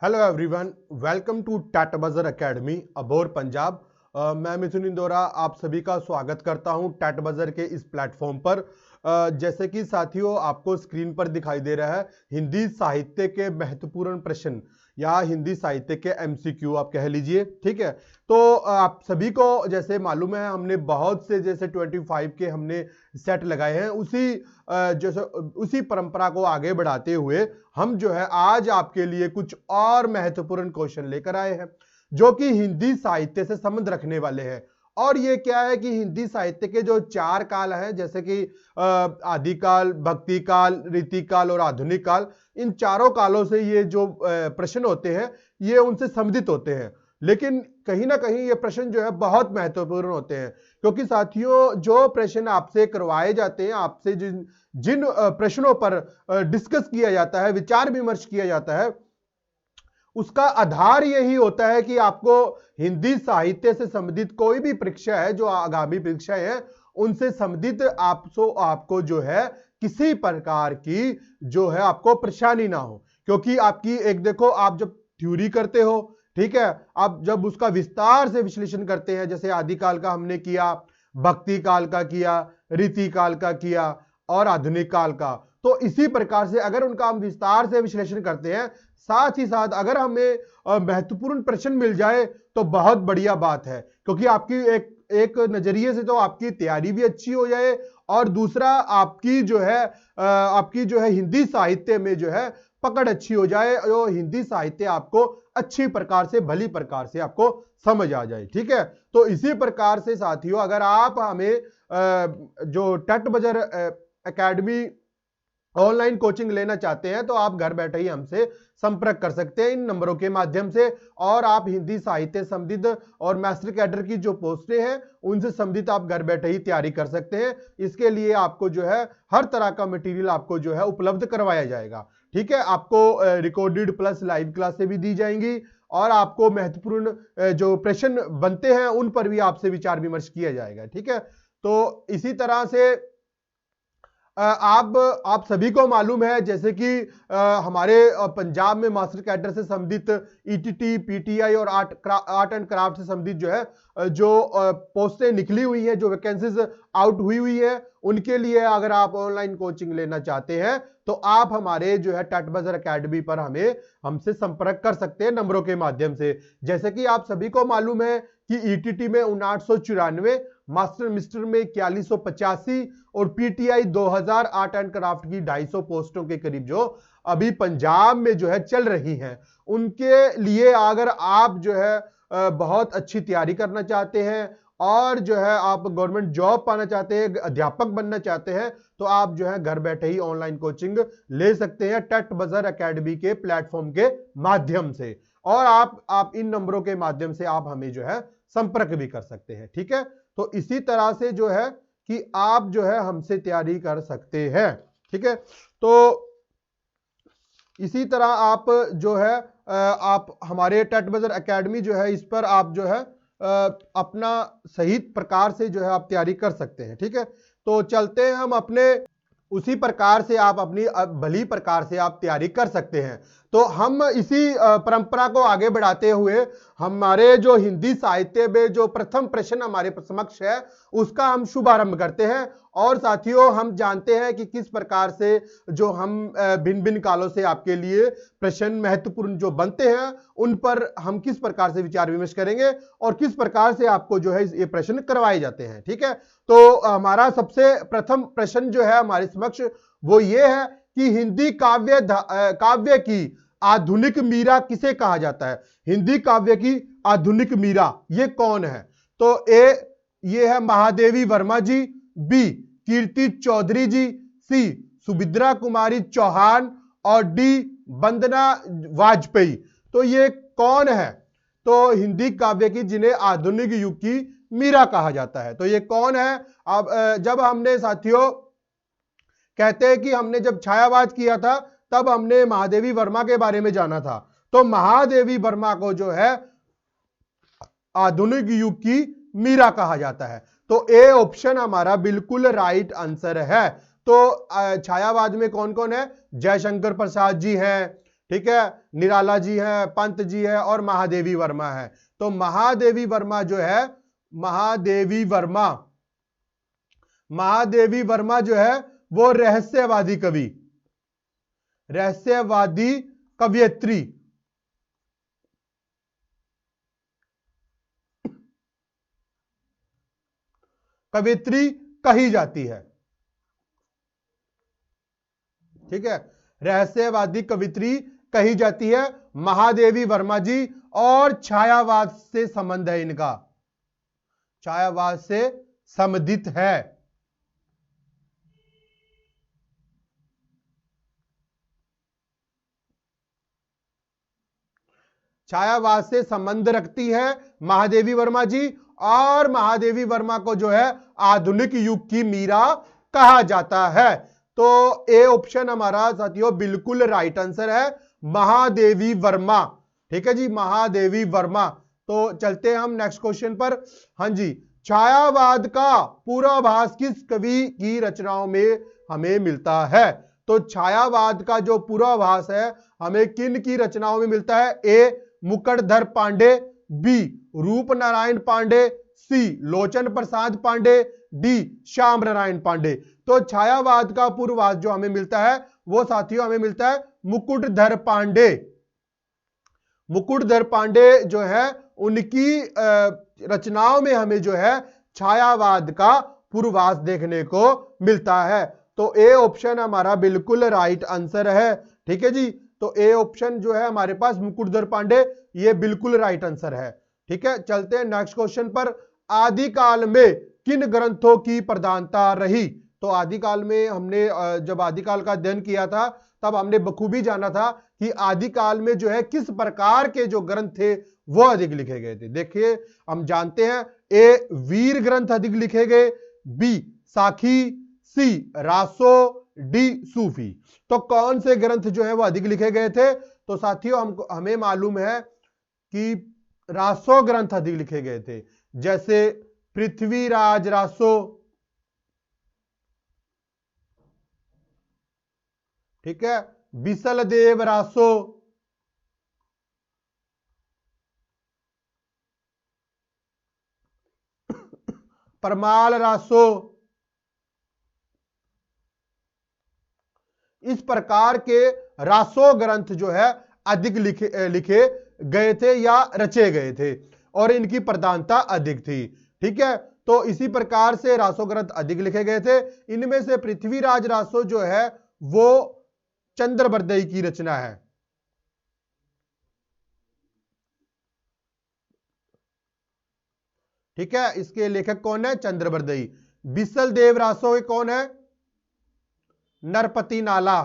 Hello everyone, welcome to टैट बजर academy Abohar Punjab. मैं मिथुन इंदौरा आप सभी का स्वागत करता हूं टैट बजर के इस प्लेटफॉर्म पर। जैसे कि साथियों आपको स्क्रीन पर दिखाई दे रहा है हिंदी साहित्य के महत्वपूर्ण प्रश्न या हिंदी साहित्य के एमसीक्यू आप कह लीजिए, ठीक है। तो आप सभी को जैसे मालूम है हमने बहुत से जैसे 25 के हमने सेट लगाए हैं, उसी परंपरा को आगे बढ़ाते हुए हम जो है आज आपके लिए कुछ और महत्वपूर्ण क्वेश्चन लेकर आए हैं जो कि हिंदी साहित्य से संबंध रखने वाले हैं। और ये क्या है कि हिंदी साहित्य के जो चार काल हैं जैसे कि आदिकाल, भक्ति काल, रीति काल और आधुनिक काल, इन चारों कालों से ये जो प्रश्न होते हैं ये उनसे संबंधित होते हैं। लेकिन कहीं ना कहीं ये प्रश्न जो है बहुत महत्वपूर्ण होते हैं क्योंकि साथियों जो प्रश्न आपसे करवाए जाते हैं, आपसे जिन जिन प्रश्नों पर डिस्कस किया जाता है, विचार विमर्श किया जाता है, उसका आधार यही होता है कि आपको हिंदी साहित्य से संबंधित कोई भी परीक्षा है, जो आगामी परीक्षाएं हैं उनसे संबंधित आपको जो है किसी प्रकार की जो है आपको परेशानी ना हो। क्योंकि आपकी एक देखो, आप जब थ्योरी करते हो, ठीक है, आप जब उसका विस्तार से विश्लेषण करते हैं, जैसे आदिकाल का हमने किया, भक्ति काल का किया, रीति काल का किया और आधुनिक काल का, तो इसी प्रकार से अगर उनका हम विस्तार से विश्लेषण करते हैं, साथ ही साथ अगर हमें महत्वपूर्ण प्रश्न मिल जाए तो बहुत बढ़िया बात है। क्योंकि आपकी एक नजरिए से तो आपकी तैयारी भी अच्छी हो जाए और दूसरा आपकी जो है हिंदी साहित्य में जो है पकड़ अच्छी हो जाए और हिंदी साहित्य आपको अच्छी प्रकार से, भली प्रकार से आपको समझ आ जाए, ठीक है। तो इसी प्रकार से साथियों अगर आप हमें जो टैट बजर एकेडमी ऑनलाइन कोचिंग लेना चाहते हैं तो आप घर बैठे ही हमसे संपर्क कर सकते हैं इन नंबरों के माध्यम से। और आप हिंदी साहित्य संबंधित और मास्टर कैडर की जो पोस्टें हैं उनसे संबंधित आप घर बैठे ही तैयारी कर सकते हैं। इसके लिए आपको जो है हर तरह का मटेरियल आपको जो है उपलब्ध करवाया जाएगा, ठीक है। आपको रिकॉर्डेड प्लस लाइव क्लासें भी दी जाएंगी और आपको महत्वपूर्ण जो प्रश्न बनते हैं उन पर भी आपसे विचार विमर्श किया जाएगा, ठीक है। तो इसी तरह से आप सभी को मालूम है जैसे कि हमारे पंजाब में मास्टर कैडर से संबंधित ईटीटी, पीटीआई और आर्ट एंड क्राफ्ट से संबंधित जो है जो पोस्टें निकली हुई है, जो वैकेंसीज आउट हुई है, उनके लिए अगर आप ऑनलाइन कोचिंग लेना चाहते हैं तो आप हमारे जो है टैट बजर एकेडमी पर हमसे संपर्क कर सकते हैं नंबरों के माध्यम से। जैसे कि आप सभी को मालूम है कि ईटीटी में 5994, मास्टर मिस्टर में 4185 और पीटीआई 2000 आर्ट एंड क्राफ्ट की 250 पोस्टों के करीब जो अभी पंजाब में जो है चल रही हैं, उनके लिए अगर आप जो है बहुत अच्छी तैयारी करना चाहते हैं और जो है आप गवर्नमेंट जॉब पाना चाहते हैं, अध्यापक बनना चाहते हैं, तो आप जो है घर बैठे ही ऑनलाइन कोचिंग ले सकते हैं टैट बजर एकेडमी के प्लेटफॉर्म के माध्यम से। और आप इन नंबरों के माध्यम से आप हमें जो है संपर्क भी कर सकते हैं, ठीक है। तो इसी तरह से जो है कि आप जो है हमसे तैयारी कर सकते हैं, ठीक है। तो इसी तरह आप जो है आप हमारे टैट बजर एकेडमी जो है इस पर आप जो है अपना सही प्रकार से जो है आप तैयारी कर सकते हैं, ठीक है। तो चलते हैं हम अपने उसी प्रकार से आप अपनी भली प्रकार से आप तैयारी कर सकते हैं। तो हम इसी परंपरा को आगे बढ़ाते हुए हमारे जो हिंदी साहित्य में जो प्रथम प्रश्न हमारे समक्ष है उसका हम शुभारंभ करते हैं। और साथियों हम जानते हैं कि किस प्रकार से जो हम भिन्न भिन्न कालों से आपके लिए प्रश्न महत्वपूर्ण जो बनते हैं उन पर हम किस प्रकार से विचार विमर्श करेंगे और किस प्रकार से आपको जो है ये प्रश्न करवाए जाते हैं, ठीक है। तो हमारा सबसे प्रथम प्रश्न जो है हमारे समक्ष वो ये है कि हिंदी काव्य की आधुनिक मीरा किसे कहा जाता है। हिंदी काव्य की आधुनिक मीरा ये कौन है? तो ये है महादेवी वर्मा जी, बी कीर्ति चौधरी जी, सी सुभद्रा कुमारी चौहान और डी वंदना वाजपेयी। तो ये कौन है? तो हिंदी काव्य की जिन्हें आधुनिक युग की मीरा कहा जाता है, तो ये कौन है? अब जब हमने साथियों कहते हैं कि हमने जब छायावाद किया था तब हमने महादेवी वर्मा के बारे में जाना था। तो महादेवी वर्मा को जो है आधुनिक युग की मीरा कहा जाता है। तो ए ऑप्शन हमारा बिल्कुल राइट आंसर है। तो छायावाद में कौन कौन है? जयशंकर प्रसाद जी हैं, ठीक है, निराला जी है, पंत जी है और महादेवी वर्मा है। तो महादेवी वर्मा जो है, महादेवी वर्मा जो है वो रहस्यवादी कवि, रहस्यवादी कवियत्री, कवियत्री कही जाती है। ठीक है, रहस्यवादी कवित्री कही जाती है महादेवी वर्मा जी। और छायावाद से संबंध है इनका, छायावाद से संबंधित है। छायावाद से संबंध रखती है महादेवी वर्मा जी। और महादेवी वर्मा को जो है आधुनिक युग की मीरा कहा जाता है। तो ए ऑप्शन हमारा साथियों बिल्कुल राइट आंसर है, महादेवी वर्मा। ठीक है जी, महादेवी वर्मा। तो चलते हैं हम नेक्स्ट क्वेश्चन पर। हाँ जी, छायावाद का पूर्वाभास किस कवि की रचनाओं में हमें मिलता है? तो छायावाद का जो पूर्वाभास है हमें किन की रचनाओं में मिलता है? ए मुकुटधर पांडे, बी रूप नारायण पांडे, सी लोचन प्रसाद पांडे, डी श्याम नारायण पांडे। तो छायावाद का पूर्वाभास जो हमें मिलता है वो साथियों हमें मिलता है मुकुटधर पांडे। मुकुटधर पांडे जो है उनकी रचनाओं में हमें जो है छायावाद का पूर्वाभास देखने को मिलता है। तो ए ऑप्शन हमारा बिल्कुल राइट आंसर है। ठीक है जी, तो ए ऑप्शन जो है हमारे पास मुकुटधर पांडे, ये बिल्कुल राइट आंसर है। ठीक है, चलते हैं नेक्स्ट क्वेश्चन पर। आदिकाल में किन ग्रंथों की प्रधानता रही? तो आदिकाल में हमने जब आदिकाल का अध्ययन किया था तब हमने बखूबी जाना था कि आदिकाल में जो है किस प्रकार के जो ग्रंथ थे वो अधिक लिखे गए थे। देखिए हम जानते हैं, ए वीर ग्रंथ अधिक लिखे गए, बी साखी, सी रासो, डी सूफी। तो कौन से ग्रंथ जो है वो अधिक लिखे गए थे? तो साथियों हमें मालूम है कि रासो ग्रंथ अधिक लिखे गए थे, जैसे पृथ्वीराज रासो, ठीक है, बिसल देव रासो, परमाल रासो। इस प्रकार के रासो ग्रंथ जो है अधिक लिखे गए थे या रचे गए थे और इनकी प्रधानता अधिक थी। ठीक है, तो इसी प्रकार से रासो ग्रंथ अधिक लिखे गए थे। इनमें से पृथ्वीराज रासो जो है वो चंद्रबरदई की रचना है। ठीक है, इसके लेखक कौन है? चंद्रबरदई। बिसल देव रासो कौन है? नरपति नाला।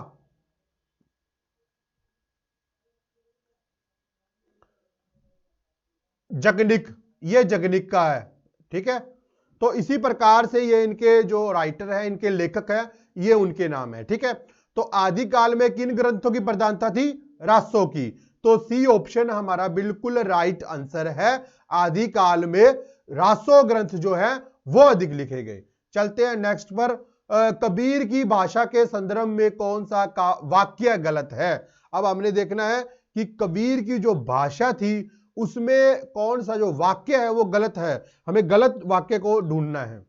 जगनिक, ये जगनिक का है। ठीक है, तो इसी प्रकार से ये इनके जो राइटर है, इनके लेखक है, ये उनके नाम है। ठीक है, तो आदिकाल में किन ग्रंथों की प्रधानता थी? रासो की। तो सी ऑप्शन हमारा बिल्कुल राइट आंसर है, आदिकाल में रासो ग्रंथ जो है वो अधिक लिखे गए। चलते हैं नेक्स्ट पर। कबीर की भाषा के संदर्भ में कौन सा वाक्य गलत है? अब हमने देखना है कि कबीर की जो भाषा थी उसमें कौन सा जो वाक्य है वो गलत है, हमें गलत वाक्य को ढूंढना है।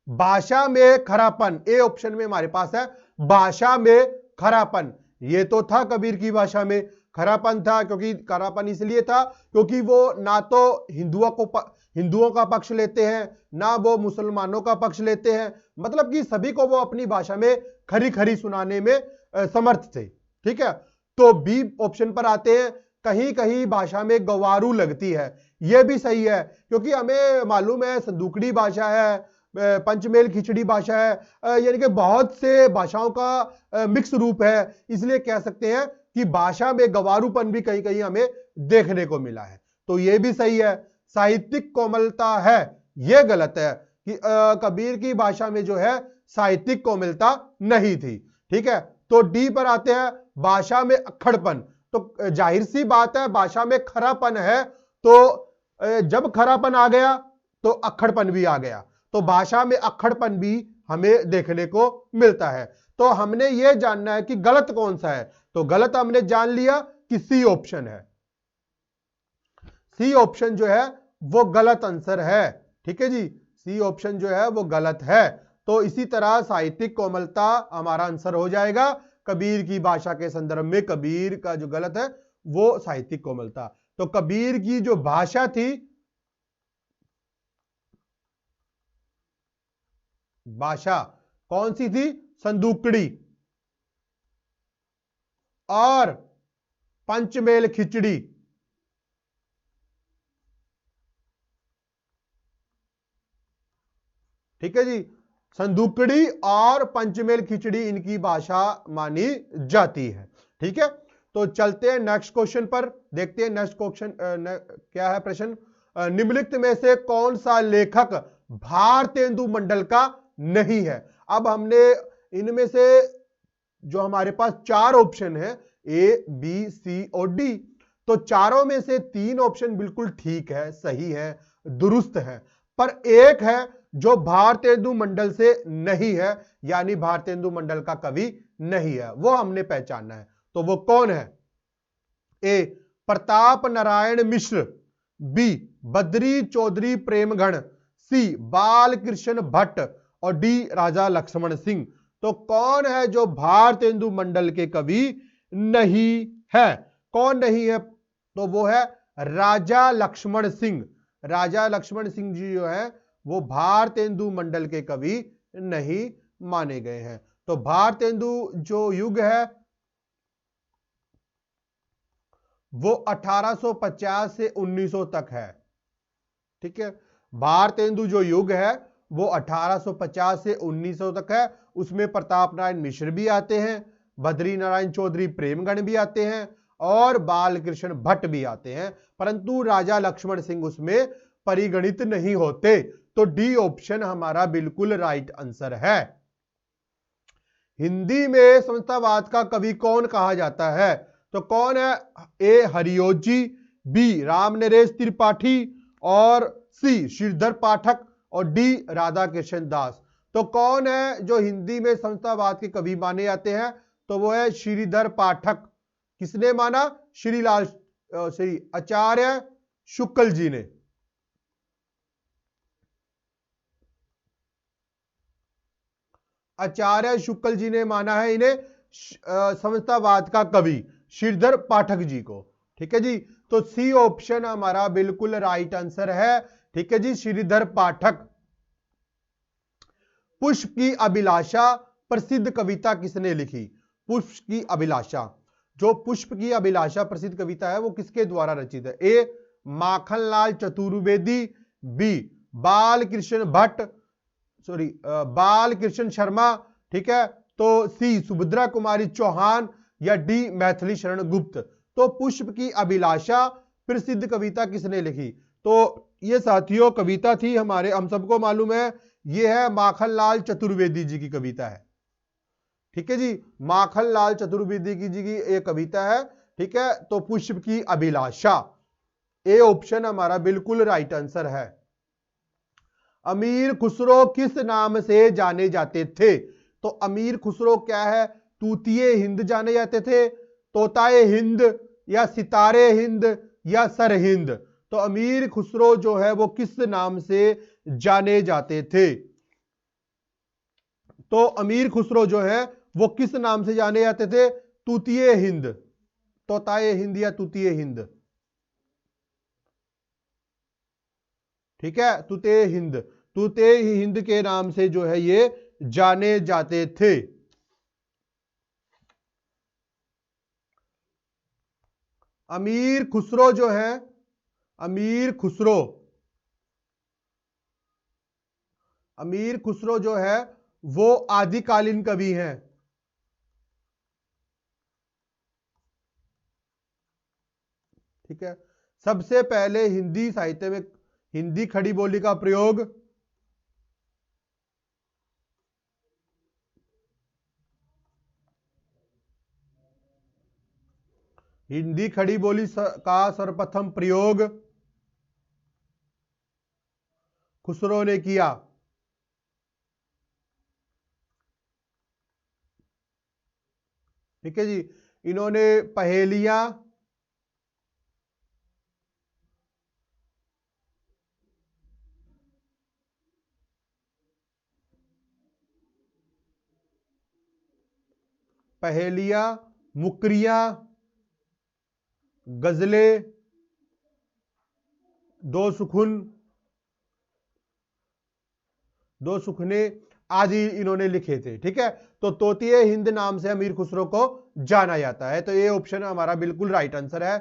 भाषा में खरापन, ए ऑप्शन में हमारे पास है भाषा में खरापन। ये तो था कबीर की भाषा में खरापन था, क्योंकि खरापन इसलिए था क्योंकि वो ना तो हिंदुओं का पक्ष लेते हैं, ना वो मुसलमानों का पक्ष लेते हैं, मतलब कि सभी को वो अपनी भाषा में खरी खरी सुनाने में समर्थ थे। ठीक है, तो बी ऑप्शन पर आते हैं, कहीं कहीं भाषा में गवारू लगती है। यह भी सही है, क्योंकि हमें मालूम है संदूकड़ी भाषा है, पंचमेल खिचड़ी भाषा है, यानी कि बहुत से भाषाओं का मिक्स रूप है, इसलिए कह सकते हैं कि भाषा में गवारूपन भी कहीं कहीं हमें देखने को मिला है। तो यह भी सही है। साहित्यिक कोमलता है, यह गलत है कि कबीर की भाषा में जो है साहित्यिक कोमलता नहीं थी। ठीक है, तो डी पर आते हैं, भाषा में अक्खड़पन। तो जाहिर सी बात है भाषा में खरापन है, तो जब खरापन आ गया तो अक्खड़पन भी आ गया, तो भाषा में अक्खड़पन भी हमें देखने को मिलता है। तो हमने यह जानना है कि गलत कौन सा है। तो गलत हमने जान लिया कि सी ऑप्शन है। सी ऑप्शन जो है वो गलत आंसर है। ठीक है जी, सी ऑप्शन जो है वो गलत है। तो इसी तरह साहित्यिक कोमलता हमारा आंसर हो जाएगा। कबीर की भाषा के संदर्भ में कबीर का जो गलत है वो साहित्यिक कोमलता। तो कबीर की जो भाषा थी, भाषा कौन सी थी? संदूकड़ी और पंचमेल खिचड़ी। ठीक है जी, संदूकड़ी और पंचमेल खिचड़ी इनकी भाषा मानी जाती है। ठीक है, तो चलते हैं नेक्स्ट क्वेश्चन पर, देखते हैं नेक्स्ट क्वेश्चन क्या है प्रश्न। निम्नलिखित में से कौन सा लेखक भारतेंदु मंडल का नहीं है? अब हमने इनमें से जो हमारे पास चार ऑप्शन है, ए बी सी और डी, तो चारों में से तीन ऑप्शन बिल्कुल ठीक है, सही है, दुरुस्त है, पर एक है जो भारतेंदु मंडल से नहीं है, यानी भारतेंदु मंडल का कवि नहीं है, वो हमने पहचानना है। तो वो कौन है? ए प्रताप नारायण मिश्र, बी बद्री चौधरी प्रेमगढ़, सी बाल कृष्ण भट्ट और डी राजा लक्ष्मण सिंह। तो कौन है जो भारतेंदु मंडल के कवि नहीं है? कौन नहीं है? तो वो है राजा लक्ष्मण सिंह। राजा लक्ष्मण सिंह जी जो है वो भारतेंदु मंडल के कवि नहीं माने गए हैं। तो भारतेंदु जो युग है वो 1850 से 1900 तक है। ठीक है, भारतेंदु जो युग है वो 1850 से 1900 तक है। उसमें प्रताप नारायण मिश्र भी आते हैं, बद्री नारायण चौधरी प्रेमगढ़ भी आते हैं और बालकृष्ण भट्ट भी आते हैं, परंतु राजा लक्ष्मण सिंह उसमें परिगणित नहीं होते। तो डी ऑप्शन हमारा बिल्कुल राइट आंसर है। हिंदी में समतावाद का कवि कौन कहा जाता है? तो कौन है? ए हरियोजी, बी राम नरेश त्रिपाठी और सी श्रीधर पाठक और डी राधा कृष्ण दास। तो कौन है जो हिंदी में समतावाद के कवि माने जाते हैं? तो वो है श्रीधर पाठक। किसने माना? श्री आचार्य शुक्ल जी ने। आचार्य शुक्ल जी ने माना है इन्हें समतावाद का कवि, श्रीधर पाठक जी को। ठीक है जी, तो सी ऑप्शन हमारा बिल्कुल राइट आंसर है। ठीक है जी, श्रीधर पाठक। पुष्प की अभिलाषा प्रसिद्ध कविता किसने लिखी? पुष्प की अभिलाषा, जो पुष्प की अभिलाषा प्रसिद्ध कविता है वो किसके द्वारा रचित है? ए माखनलाल चतुर्वेदी, बी बाल कृष्ण भट्ट, सॉरी बाल कृष्ण शर्मा, ठीक है, तो सी सुभद्रा कुमारी चौहान या डी मैथिली शरण गुप्त। तो पुष्प की अभिलाषा प्रसिद्ध कविता किसने लिखी? तो ये साथियों कविता थी हमारे, हम सबको मालूम है, ये है माखनलाल चतुर्वेदी जी की कविता है। ठीक है जी, माखनलाल चतुर्वेदी जी की ये कविता है। ठीक है, तो पुष्प की अभिलाषा, ए ऑप्शन हमारा बिल्कुल राइट आंसर है। अमीर खुसरो किस नाम से जाने जाते थे? तो अमीर खुसरो क्या है? तूतिए हिंद जाने जाते थे, तोताए हिंद या सितारे हिंद या सर हिंद। तो अमीर खुसरो जो है वो किस नाम से जाने जाते थे? तो अमीर खुसरो जो है वो किस नाम से जाने जाते थे? तूतिए हिंद, तोताए हिंद या तूतिए हिंद। ठीक है, तुते हिंद, तुते हिंद के नाम से जो है ये जाने जाते थे। अमीर खुसरो जो है, अमीर खुसरो, अमीर खुसरो जो है वो आदिकालीन कवि हैं। ठीक है, सबसे पहले हिंदी साहित्य में हिंदी खड़ी बोली का प्रयोग हिंदी खड़ी बोली का सर्वप्रथम प्रयोग खुसरो ने किया। ठीक है जी, इन्होंने पहेलियां पहेलियां, मुकरियां, गजलें, दो सुखने आदि इन्होंने लिखे थे। ठीक है, तो तोतिए हिंद नाम से अमीर खुसरो को जाना जाता है। तो ये ऑप्शन हमारा बिल्कुल राइट आंसर है।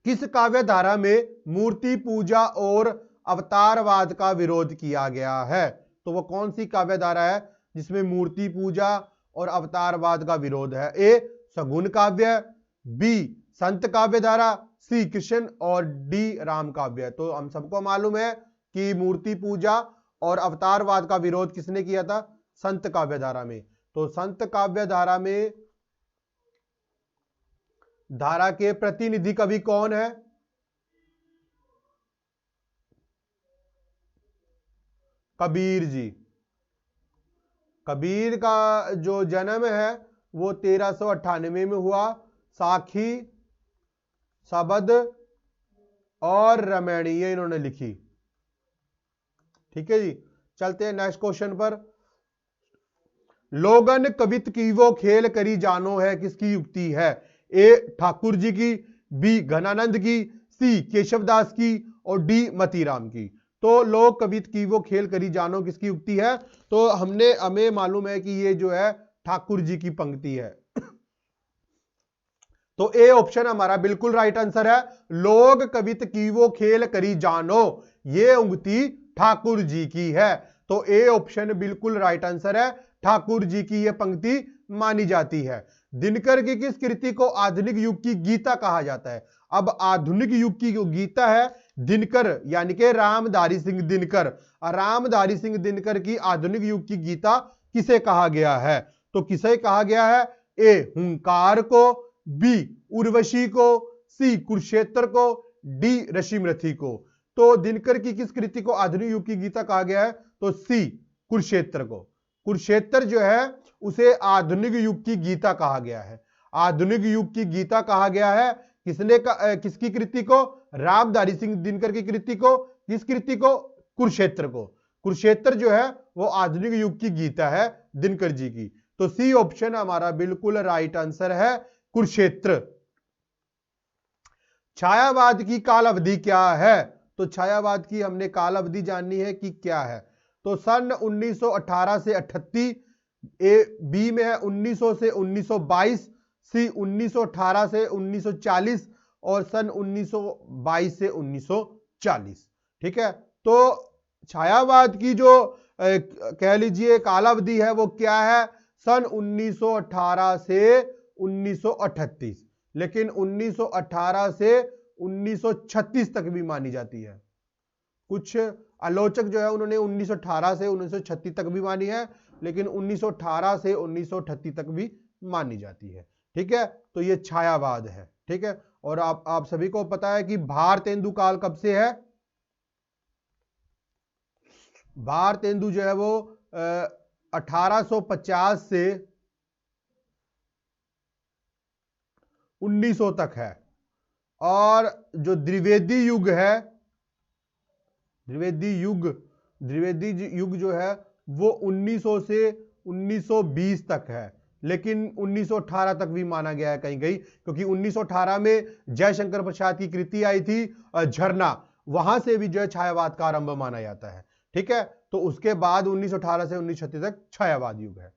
किस काव्य धारा में मूर्ति पूजा और अवतारवाद का विरोध किया गया है? तो वो कौन सी काव्य धारा है जिसमें मूर्ति पूजा और अवतारवाद का विरोध है? ए सगुन काव्य, बी संत काव्य धारा, सी कृष्ण और डी राम काव्य। तो हम सबको मालूम है कि मूर्ति पूजा और अवतारवाद का विरोध किसने किया था? संत काव्य धारा में। तो संत काव्य धारा में धारा के प्रतिनिधि कवि कौन है? कबीर जी। कबीर का जो जन्म है वो 1398 में हुआ। साखी, शबद और रामायणी ये इन्होंने लिखी। ठीक है जी, चलते हैं नेक्स्ट क्वेश्चन पर। लोगन कवित की वो खेल करी जानो है किसकी युक्ति है? ए ठाकुर जी की, बी घनानंद की, सी केशवदास की और डी मतीराम की। तो लोग कवित की वो खेल करी जानो किसकी युक्ति है? तो हमें मालूम है कि ये जो है ठाकुर जी की पंक्ति है। तो ए ऑप्शन हमारा बिल्कुल राइट आंसर है। लोग कवित की वो खेल करी जानो, ये उक्ति ठाकुर जी की है। तो ए ऑप्शन बिल्कुल राइट आंसर है। ठाकुर जी की यह पंक्ति मानी जाती है। दिनकर की किस कृति को आधुनिक युग की गीता कहा जाता है? अब आधुनिक युग की जो गीता है दिनकर यानी कि रामधारी सिंह दिनकर, रामधारी सिंह दिनकर की आधुनिक युग की गीता किसे कहा गया है? तो किसे कहा गया है? ए हुंकार को, बी उर्वशी को, सी कुरुक्षेत्र को, डी ऋषिमृथि को। तो दिनकर की किस कृति को आधुनिक युग की गीता कहा गया है? तो सी कुरुक्षेत्र को। कुरुक्षेत्र जो है उसे आधुनिक युग की गीता कहा गया है। आधुनिक युग की गीता कहा गया है किसकी कृति को? रामधारी सिंह दिनकर की कृति को। किस कृति को? कुरुक्षेत्र को। कुरुक्षेत्र जो है वो आधुनिक युग की गीता है दिनकर जी की। तो सी ऑप्शन हमारा बिल्कुल राइट आंसर है, कुरुक्षेत्र। छायावाद की काल अवधि क्या है? तो छायावाद की हमने काल अवधि जाननी है कि क्या है। तो सन 1918 से 38, ए बी में है 1900 से 1922, सी 1918 से 1940 और सन 1922 से 1940। ठीक है, तो छायावाद की जो कह लीजिए कालावधि है वो क्या है? सन 1918 से 1938, लेकिन 1918 से 1936 तक भी मानी जाती है। कुछ आलोचक जो है उन्होंने 1918 से 1936 तक भी मानी है, लेकिन 1918 से 1938 तक भी मानी जाती है। ठीक है, तो ये छायावाद है। ठीक है, और आप सभी को पता है कि भारतेंदु काल कब से है? भारतेंदु जो है वो 1850 से 1900 तक है। और जो द्विवेदी युग है, द्विवेदी युग जो है वो 1900 से 1920 तक है, लेकिन 1918 तक भी माना गया है कहीं कहीं, क्योंकि 1918 में जयशंकर प्रसाद की कृति आई थी झरना, वहां से भी जो है छायावाद का आरंभ माना जाता है। ठीक है, तो उसके बाद 1918 से 1936 तक छायावाद युग है।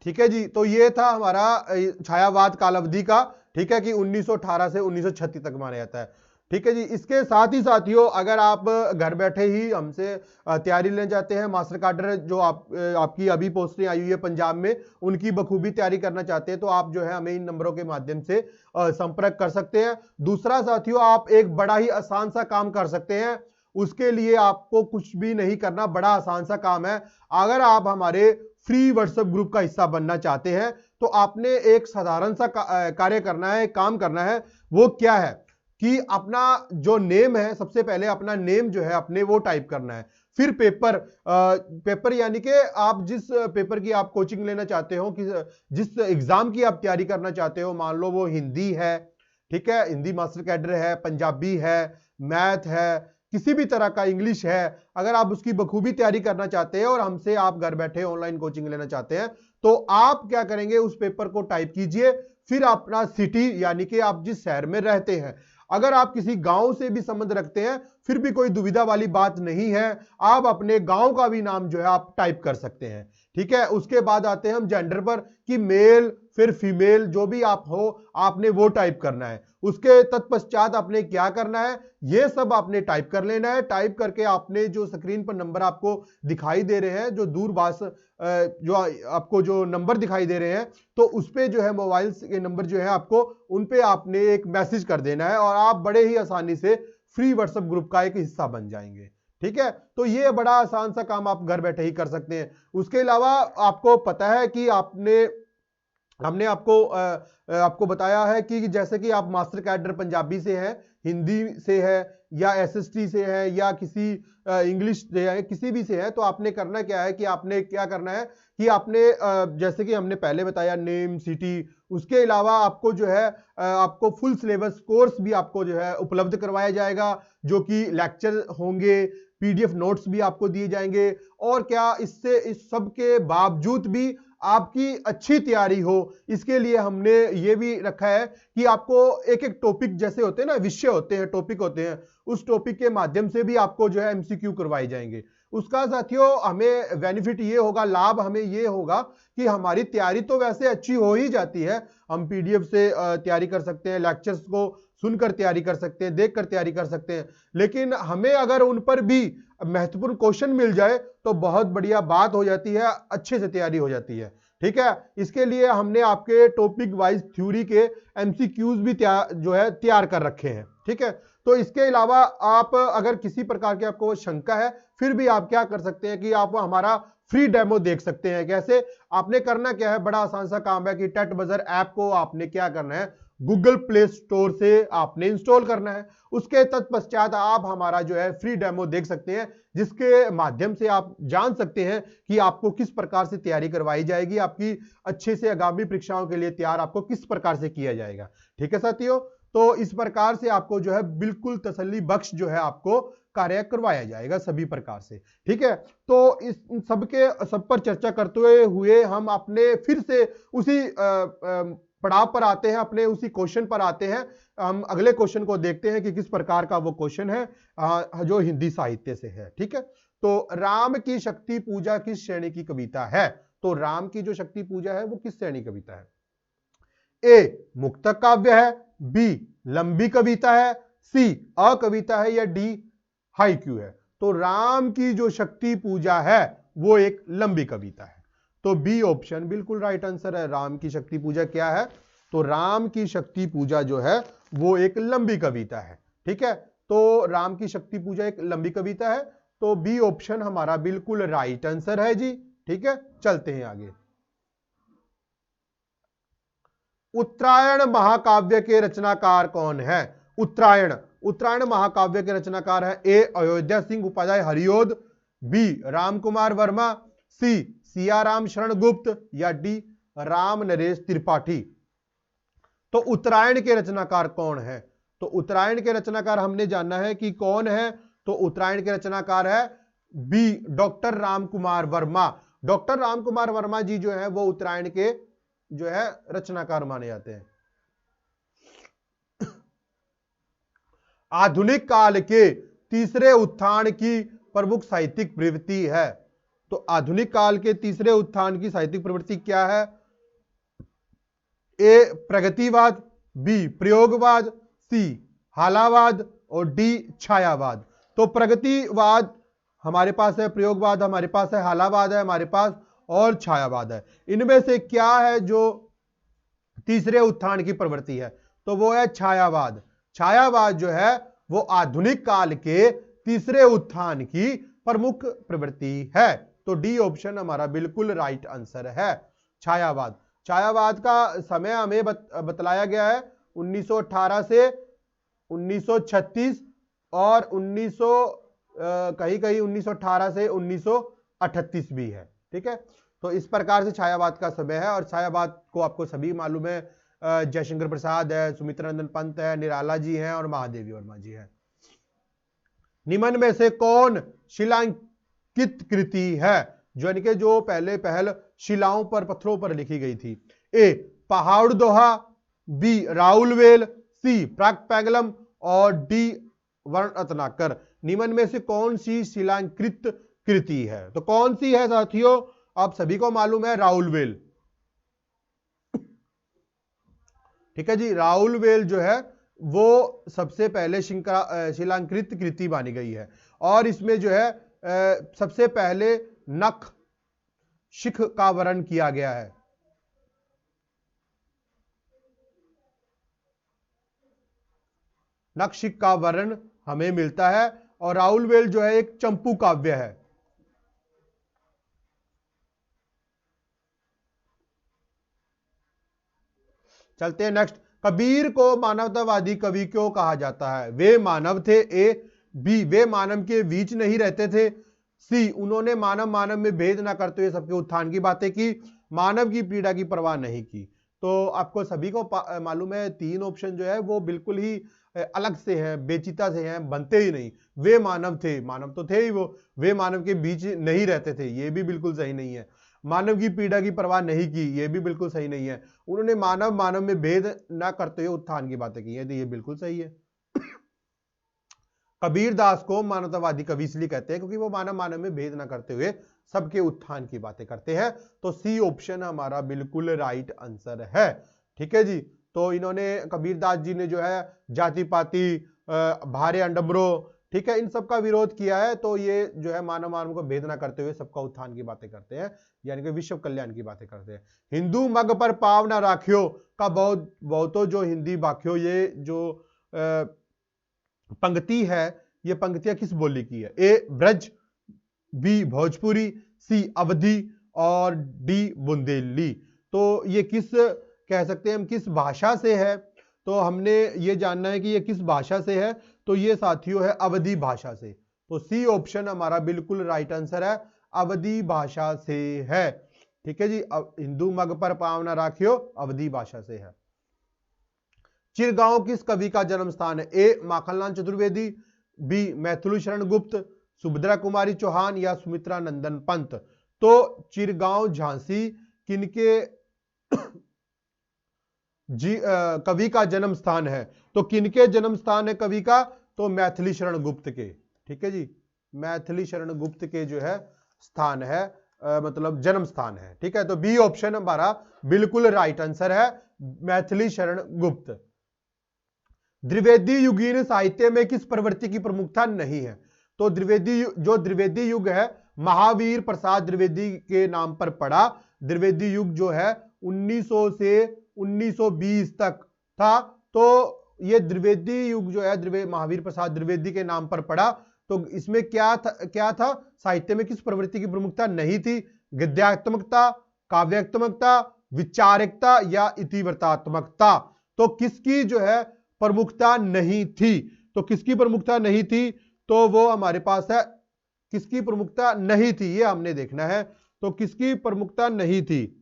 ठीक है जी, तो ये था हमारा छायावाद कालावधि का। ठीक है, कि 1918 से 1936 तक माना जाता है। ठीक है जी, इसके साथ ही साथियों अगर आप घर बैठे ही हमसे तैयारी लेना चाहते हैं, मास्टर कार्डर जो आपकी अभी पोस्टें आई हुई है पंजाब में, उनकी बखूबी तैयारी करना चाहते हैं, तो आप जो है हमें इन नंबरों के माध्यम से संपर्क कर सकते हैं। दूसरा साथियों, आप एक बड़ा ही आसान सा काम कर सकते हैं। उसके लिए आपको कुछ भी नहीं करना, बड़ा आसान सा काम है। अगर आप हमारे फ्री व्हाट्सएप ग्रुप का हिस्सा बनना चाहते हैं तो आपने एक साधारण सा कार्य करना है, काम करना है। वो क्या है कि अपना जो नेम है, सबसे पहले अपना नेम जो है अपने वो टाइप करना है। फिर पेपर यानी कि आप जिस पेपर की आप कोचिंग लेना चाहते हो, जिस एग्जाम की आप तैयारी करना चाहते हो, मान लो वो हिंदी है, ठीक है, हिंदी मास्टर कैडर है, पंजाबी है, मैथ है, किसी भी तरह का, इंग्लिश है, अगर आप उसकी बखूबी तैयारी करना चाहते हैं और हमसे आप घर बैठे ऑनलाइन कोचिंग लेना चाहते हैं, तो आप क्या करेंगे, उस पेपर को टाइप कीजिए, फिर अपना सिटी यानी कि आप जिस शहर में रहते हैं, अगर आप किसी गांव से भी संबंध रखते हैं फिर भी कोई दुविधा वाली बात नहीं है, आप अपने गांव का भी नाम जो है आप टाइप कर सकते हैं, ठीक है। उसके बाद आते हैं हम जेंडर पर कि मेल फिर फीमेल जो भी आप हो आपने वो टाइप करना है। उसके तत्पश्चात आपने क्या करना है, ये सब आपने टाइप कर लेना है। टाइप करके आपने जो स्क्रीन पर नंबर आपको दिखाई दे रहे हैं, जो दूरभाष जो आपको जो नंबर दिखाई दे रहे हैं, तो उस पे जो है मोबाइल के नंबर जो है आपको उन पे आपने एक मैसेज कर देना है और आप बड़े ही आसानी से फ्री व्हाट्सएप ग्रुप का एक हिस्सा बन जाएंगे, ठीक है। तो ये बड़ा आसान सा काम आप घर बैठे ही कर सकते हैं। उसके अलावा आपको पता है कि हमने आपको बताया है कि जैसे कि आप मास्टर कैडर पंजाबी से है, हिंदी से है, या एसएसटी से है, या किसी इंग्लिश से है, किसी भी से है, तो आपने करना क्या है कि आपने क्या करना है कि आपने जैसे कि हमने पहले बताया नेम, सिटी, उसके अलावा आपको जो है आपको फुल सिलेबस कोर्स भी आपको जो है उपलब्ध करवाया जाएगा, जो कि लेक्चर होंगे, पीडीएफ नोट्स भी आपको दिए जाएंगे। और क्या, इससे इस सब के बावजूद भी आपकी अच्छी तैयारी हो, इसके लिए हमने ये भी रखा है कि आपको एक एक टॉपिक, जैसे होते हैं ना, विषय होते हैं, टॉपिक होते हैं, उस टॉपिक के माध्यम से भी आपको जो है एमसीक्यू करवाए जाएंगे। उसका साथियों हमें बेनिफिट ये होगा, लाभ हमें ये होगा कि हमारी तैयारी तो वैसे अच्छी हो ही जाती है, हम पीडीएफ से तैयारी कर सकते हैं, लेक्चर्स को सुनकर तैयारी कर सकते हैं, देखकर तैयारी कर सकते हैं, लेकिन हमें अगर उन पर भी महत्वपूर्ण क्वेश्चन मिल जाए तो बहुत बढ़िया बात हो जाती है, अच्छे से तैयारी हो जाती है, ठीक है। इसके लिए हमने आपके टॉपिक वाइज थ्योरी के एमसीक्यूज भी जो है तैयार कर रखे हैं, ठीक है। तो इसके अलावा आप अगर किसी प्रकार की आपको शंका है, फिर भी आप क्या कर सकते हैं कि आप हमारा फ्री डेमो देख सकते हैं। कैसे, आपने करना क्या है, बड़ा आसान सा काम है कि टेट बजर ऐप को आपने क्या करना है, गूगल प्ले स्टोर से आपने इंस्टॉल करना है। उसके तत्पश्चात आप हमारा जो है फ्री डेमो देख सकते हैं, जिसके माध्यम से आप जान सकते हैं कि आपको किस प्रकार से तैयारी करवाई जाएगी, आपकी अच्छे से आगामी परीक्षाओं के लिए तैयार आपको किस प्रकार से किया जाएगा, ठीक है साथियों। तो इस प्रकार से आपको जो है बिल्कुल तसल्ली बख्श जो है आपको कार्य करवाया जाएगा सभी प्रकार से, ठीक है। तो इस सब पर चर्चा करते हुए हम अपने फिर से उसी पड़ाव पर आते हैं, अपने उसी क्वेश्चन पर आते हैं। हम अगले क्वेश्चन को देखते हैं कि किस प्रकार का वो क्वेश्चन है जो हिंदी साहित्य से है, ठीक है। तो राम की शक्ति पूजा किस श्रेणी की कविता है? तो राम की जो शक्ति पूजा है वो किस श्रेणी कविता है? ए मुक्तक काव्य है, बी लंबी कविता है, सी अकविता है, या डी हाइक्यू है? तो राम की जो शक्ति पूजा है वो एक लंबी कविता है, तो बी ऑप्शन बिल्कुल राइट आंसर है। राम की शक्ति पूजा क्या है? तो राम की शक्ति पूजा जो है वो एक लंबी कविता है, ठीक है। तो राम की शक्ति पूजा एक लंबी कविता है, तो बी ऑप्शन हमारा बिल्कुल राइट आंसर है जी, ठीक है। चलते हैं आगे। उत्तरायण महाकाव्य के रचनाकार कौन है? उत्तरायण महाकाव्य के रचनाकार है ए अयोध्या सिंह उपाध्याय हरिओद, बी राम कुमार वर्मा, सी सियाराम शरण गुप्त, या डी राम नरेश त्रिपाठी? तो उत्तरायण के रचनाकार कौन है? तो उत्तरायण के रचनाकार हमने जानना है कि कौन है। तो उत्तरायण के रचनाकार है बी डॉक्टर राम कुमार वर्मा। डॉक्टर राम कुमार वर्मा जी जो है वो उत्तरायण के जो है रचनाकार माने जाते हैं। आधुनिक काल के तीसरे उत्थान की प्रमुख साहित्यिक प्रवृत्ति है। तो आधुनिक काल के तीसरे उत्थान की साहित्यिक प्रवृत्ति क्या है? ए प्रगतिवाद, बी प्रयोगवाद, सी हालावाद, और डी छायावाद। तो प्रगतिवाद हमारे पास है, प्रयोगवाद हमारे पास है, हालावाद है हमारे पास, और छायावाद है। इनमें से क्या है जो तीसरे उत्थान की प्रवृत्ति है? तो वो है छायावाद। छायावाद जो है वो आधुनिक काल के तीसरे उत्थान की प्रमुख प्रवृत्ति है। तो डी ऑप्शन हमारा बिल्कुल राइट आंसर है, छायावाद। छायावाद का समय हमें बतलाया गया है 1918 से 1936 और कहीं कहीं 1918 से 1938 भी है। ठीक है, तो इस प्रकार से छायावाद का समय है। और छायावाद को आपको सभी मालूम है, जयशंकर प्रसाद है, सुमित्रा नंदन पंत है, निराला जी हैं और महादेवी वर्मा जी हैं। निम्न में से कौन शिलांकित कृति है जो यानी कि जो पहल शिलाओं पर, पत्थरों पर लिखी गई थी? ए पहाड़ दोहा, बी राउलवेल, सी प्राकपैगलम और डी वर्ण रत्नाकर। निम्न में से कौन सी शिलांकृत कृति है? तो कौन सी है साथियों? आप सभी को मालूम है राउलवेल। ठीक है जी, राउलवेल जो है वो सबसे पहले शिलांकृत कृति मानी गई है। और इसमें जो है सबसे पहले नख शिख का वर्णन किया गया है। नख शिख का वर्णन हमें मिलता है। और राउलवेल जो है एक चंपू काव्य है। चलते हैं नेक्स्ट। कबीर को मानवतावादी कवि क्यों कहा जाता है? वे मानव थे। ए बी वे मानव के बीच नहीं रहते थे। सी उन्होंने मानव में भेद ना करते हुए सबके उत्थान की बातें की। मानव की पीड़ा की परवाह नहीं की। तो आपको सभी को मालूम है तीन ऑप्शन जो है वो बिल्कुल ही अलग से हैं, बेचिता से हैं, बनते ही नहीं। वे मानव थे, मानव तो थे ही वो, वे मानव के बीच नहीं रहते थे, ये भी बिल्कुल सही नहीं है। मानव की पीड़ा की परवाह नहीं की, ये भी बिल्कुल सही नहीं है। उन्होंने मानव में भेद ना करते हुए उत्थान की बातें की है, तो ये बिल्कुल सही है। कबीर दास को मानवतावादी कवि इसलिए कहते हैं क्योंकि वो मानव में भेद ना करते हुए सबके उत्थान की बातें करते हैं। तो सी ऑप्शन हमारा बिल्कुल राइट आंसर है। ठीक है जी, तो इन्होंने कबीर दास जी ने जो है जाति पाति, भारे अंडमरो, ठीक है, इन सब का विरोध किया है। तो ये जो है मानव को भेद ना करते हुए सबका उत्थान की बातें करते हैं, यानी कि विश्व कल्याण की बातें करते हैं। हिंदू मग पर पाव ना राखियो का बहुतो जो हिंदी बाख्यो, ये जो पंक्ति है, ये पंक्तियां किस बोली की है? ए ब्रज, बी भोजपुरी, सी अवधी और डी बुंदेली। तो ये किस कह सकते हैं हम, किस भाषा से है? तो हमने ये जानना है कि ये किस भाषा से है। तो ये साथियों है अवधी भाषा से। तो सी ऑप्शन हमारा बिल्कुल राइट आंसर है, अवधी भाषा से है। ठीक है जी, हिंदू मग पर पांव ना राखियो अवधी भाषा से है। चिरगांव किस कवि का जन्म स्थान है? ए माखनलाल चतुर्वेदी, बी मैथिली शरण गुप्त, सुभद्रा कुमारी चौहान या सुमित्रा नंदन पंत। तो चिरगांव झांसी किनके कवि का जन्म स्थान है? तो किनके जन्म स्थान है कवि का? तो मैथिली शरण गुप्त के। ठीक है जी, मैथिली शरण गुप्त के जो है स्थान है, मतलब जन्म स्थान है। ठीक है, तो बी ऑप्शन हमारा बिल्कुल राइट आंसर है, मैथिली शरण गुप्त। द्विवेदी युगीन साहित्य में किस प्रवृत्ति की प्रमुखता नहीं है? तो द्विवेदी युग है, महावीर प्रसाद द्विवेदी के नाम पर पड़ा। द्विवेदी युग जो है 1900 से 1920 तक था। तो ये द्विवेदी युग जो है महावीर प्रसाद द्विवेदी के नाम पर पड़ा। तो इसमें क्या था? साहित्य में किस प्रवृत्ति की प्रमुखता नहीं थी? गद्यात्मकता, काव्यात्मकता, विचारिकता या इतिवृत्तात्मकता। तो किसकी जो है प्रमुखता नहीं थी? तो किसकी प्रमुखता नहीं थी? तो वो हमारे पास है, किसकी प्रमुखता नहीं थी ये हमने देखना है। तो किसकी प्रमुखता नहीं थी?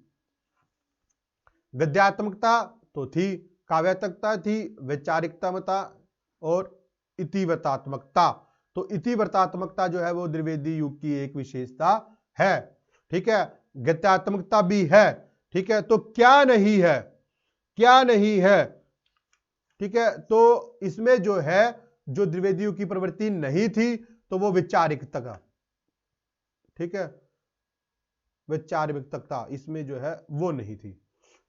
गद्यात्मकता तो थी, काव्यात्मकता थी, वैचारिकता और इतिवृत्तात्मकता। तो इतिवृत्तात्मकता जो है वो द्विवेदी युग की एक विशेषता है। ठीक है, गद्यात्मकता भी है। ठीक है, तो क्या नहीं है? क्या नहीं है? ठीक है, तो इसमें जो है, जो द्विवेदी युग की प्रवृत्ति नहीं थी, तो वो वैचारिकता। ठीक है, वैचारिकता इसमें जो है वो नहीं थी।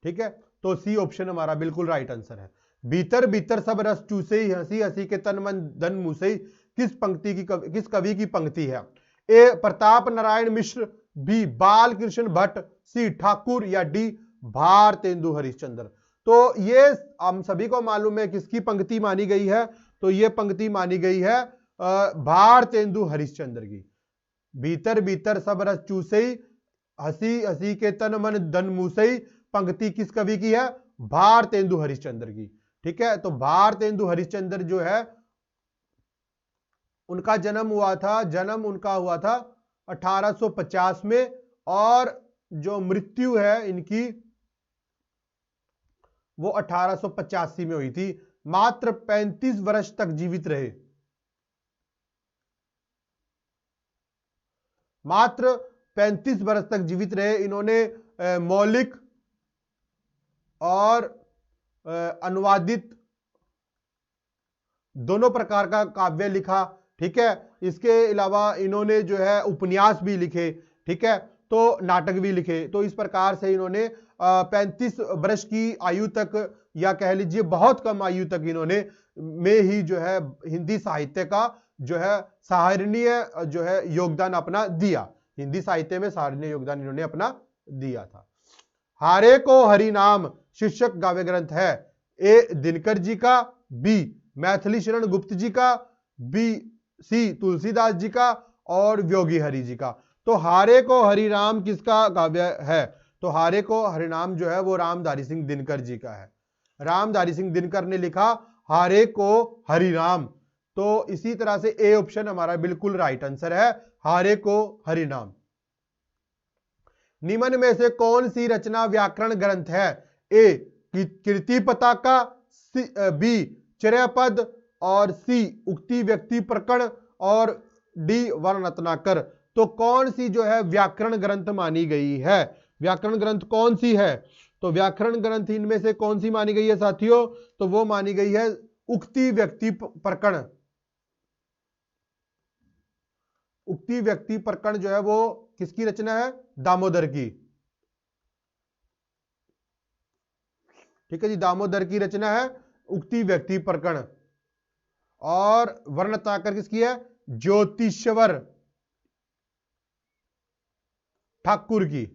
ठीक है, तो सी ऑप्शन हमारा बिल्कुल राइट आंसर है। भीतर भीतर सब रस चूसे ही, हंसी हंसी के तन मन धन मूसे, किस कवि की पंक्ति है? ए प्रताप नारायण मिश्र, बी बाल कृष्ण भट्ट, सी ठाकुर या डी भारतेंदु हरिश्चंद्र। तो ये हम सभी को मालूम है किसकी पंक्ति मानी गई है? तो ये पंक्ति मानी गई है भारतेंदु हरिश्चंद्र की। भीतर भीतर सब रस चूसे, हंसी हंसी के तन मन धन मूसे, पंक्ति किस कवि की है? भारतेंदु हरिश्चंद्र की। ठीक है, तो भारतेंदु हरिश्चंद्र जो है उनका जन्म उनका हुआ था 1850 में, और जो मृत्यु है इनकी वो 1885 में हुई थी। मात्र 35 वर्ष तक जीवित रहे, मात्र 35 वर्ष तक जीवित रहे। इन्होंने मौलिक और अनुवादित दोनों प्रकार का काव्य लिखा, ठीक है। इसके अलावा इन्होंने जो है उपन्यास भी लिखे, ठीक है, तो नाटक भी लिखे। तो इस प्रकार से इन्होंने 35 वर्ष की आयु तक, या कह लीजिए बहुत कम आयु तक इन्होंने में ही जो है हिंदी साहित्य का जो है सराहनीय जो है योगदान अपना दिया। हिंदी साहित्य में सराहनीय योगदान इन्होंने अपना दिया था। हारे को हरि नाम शीर्षक काव्य ग्रंथ है ए दिनकर जी का, बी मैथिली शरण गुप्त जी का, बी सी तुलसीदास जी का, और योगी हरि जी का। तो हारे को हरि नाम किसका काव्य है? तो हारे को हरि नाम जो है वो रामधारी सिंह दिनकर जी का है। रामधारी सिंह दिनकर ने लिखा हारे को हरि नाम। तो इसी तरह से ए ऑप्शन हमारा बिल्कुल राइट आंसर है, हारे को हरि नाम। निम्न में से कौन सी रचना व्याकरण ग्रंथ है? ए कीर्ति पताका, बी चर्यापद, और सी उक्ति व्यक्ति प्रकरण, और डी वर्णरत्नाकर। तो कौन सी जो है व्याकरण ग्रंथ मानी गई है? व्याकरण ग्रंथ कौन सी है? तो व्याकरण ग्रंथ इनमें से कौन सी मानी गई है साथियों? तो वो मानी गई है उक्ति व्यक्ति प्रकरण। उक्ति व्यक्ति प्रकरण जो है वो किसकी रचना है? दामोदर की, ठीक है जी, दामोदर की रचना है उक्ति व्यक्ति प्रकरण। और वर्णरत्नाकर किसकी है? ज्योतिश्वर ठाकुर की।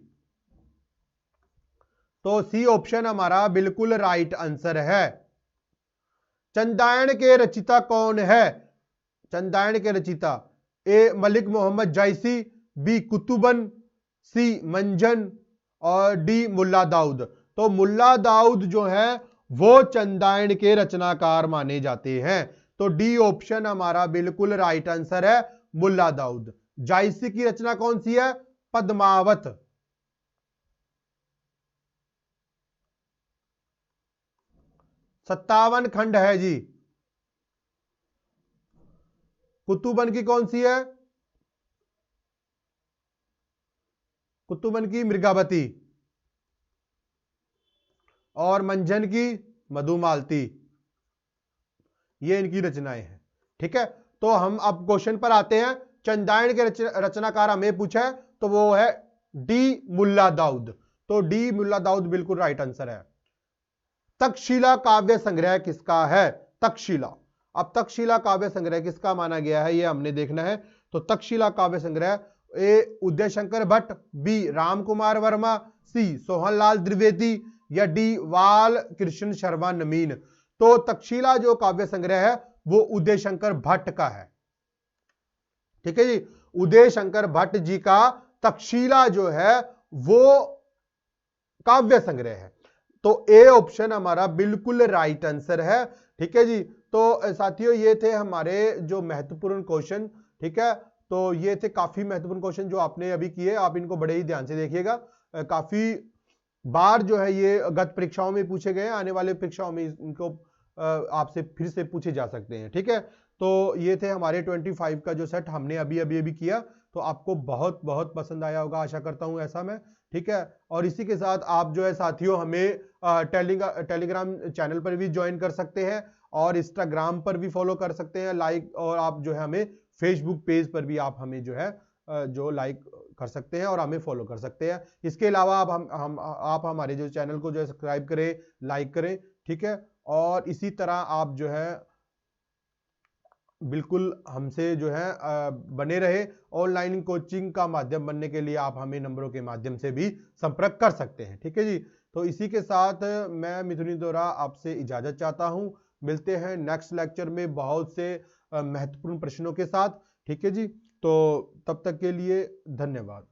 तो सी ऑप्शन हमारा बिल्कुल राइट आंसर है। चंदायन के रचिता कौन है? चंदायन के रचिता ए मलिक मोहम्मद जायसी, बी कुतुबन, सी मंजन, और डी मुल्ला दाऊद। तो मुल्ला दाऊद जो है वो चंदायन के रचनाकार माने जाते हैं। तो डी ऑप्शन हमारा बिल्कुल राइट आंसर है, मुल्ला दाऊद। जायसी की रचना कौन सी है? पद्मावत। 57 खंड है जी। कुतुबन की कौन सी है? कुतुबन की मृगावती, और मंजन की मधुमालती। ये इनकी रचनाएं हैं, ठीक है। तो हम अब क्वेश्चन पर आते हैं। चंदायन के रचनाकार हमें पूछा है, तो वो है डी मुल्ला दाऊद। तो डी मुल्ला दाऊद बिल्कुल राइट आंसर है। तक्षशिला काव्य संग्रह किसका है? तक्षशिला। अब तक्षशिला काव्य संग्रह किसका माना गया है, ये हमने देखना है। तो तक्षशिला काव्य संग्रह ए उदय शंकर भट्ट, बी राम कुमार वर्मा, सी सोहनलाल द्विवेदी, या डी वाल कृष्ण शर्मा नमीन। तो तक्षशिला जो काव्य संग्रह है वो उदय शंकर भट्ट का है, ठीक है जी। उदय शंकर भट्ट जी का तक्षशिला जो है वो काव्य संग्रह है। तो ए ऑप्शन हमारा बिल्कुल राइट आंसर है, ठीक है जी। तो साथियों ये थे हमारे जो महत्वपूर्ण क्वेश्चन, ठीक है। तो ये थे काफी महत्वपूर्ण क्वेश्चन जो आपने अभी किए, आप इनको बड़े ही ध्यान से देखिएगा। काफी बार जो है ये गत परीक्षाओं में पूछे गए, आने वाले परीक्षाओं में इनको आपसे फिर से पूछे जा सकते हैं, ठीक है। तो ये थे हमारे 25 का जो सेट हमने अभी किया। तो आपको बहुत बहुत पसंद आया होगा, आशा करता हूं ऐसा मैं, ठीक है। और इसी के साथ आप जो है साथियों हमें टेलीग्राम चैनल पर भी ज्वाइन कर सकते हैं, और इंस्टाग्राम पर भी फॉलो कर सकते हैं, लाइक, और आप जो है हमें फेसबुक पेज पर भी आप हमें जो है जो लाइक कर सकते हैं और हमें फॉलो कर सकते हैं। इसके अलावा आप हमारे जो चैनल को जो है सब्सक्राइब करें, लाइक करें, ठीक है। और इसी तरह आप जो है बिल्कुल हमसे जो है बने रहे। ऑनलाइन कोचिंग का माध्यम बनने के लिए आप हमें नंबरों के माध्यम से भी संपर्क कर सकते हैं, ठीक है जी। तो इसी के साथ मैं मिथुन इंदौरा आपसे इजाजत चाहता हूं। मिलते हैं नेक्स्ट लेक्चर में बहुत से महत्वपूर्ण प्रश्नों के साथ, ठीक है जी। तो तब तक के लिए धन्यवाद।